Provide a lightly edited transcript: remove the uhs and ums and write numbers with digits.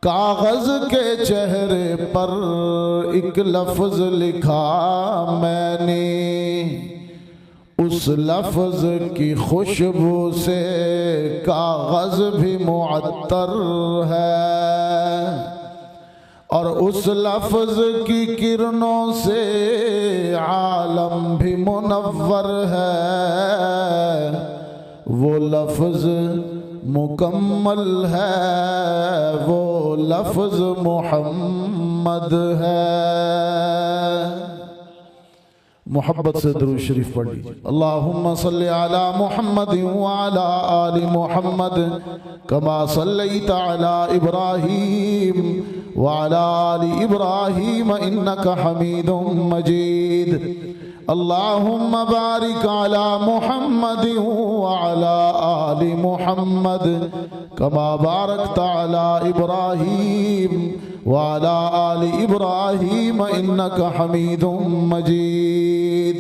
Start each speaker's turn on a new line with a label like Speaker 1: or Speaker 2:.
Speaker 1: کاغذ کے چہرے پر ایک لفظ لکھا میں نے، اس لفظ کی خوشبو سے کاغذ بھی معطر ہے، اور اس لفظ کی کرنوں سے عالم بھی منور ہے، وہ لفظ مکمل ہے، وہ لفظ محمد ہے۔ محبت سے درود شریف پڑھ لیجئے۔ اللہم صلی علی محمد وعلی آل محمد کما صلیت علی ابراہیم وعلی آل ابراہیم انکا حمید مجید۔ اللہم بارک علی محمد وعلی آل محمد کما بارکت علی ابراہیم وعلی آل ابراہیم انکا حمید مجید۔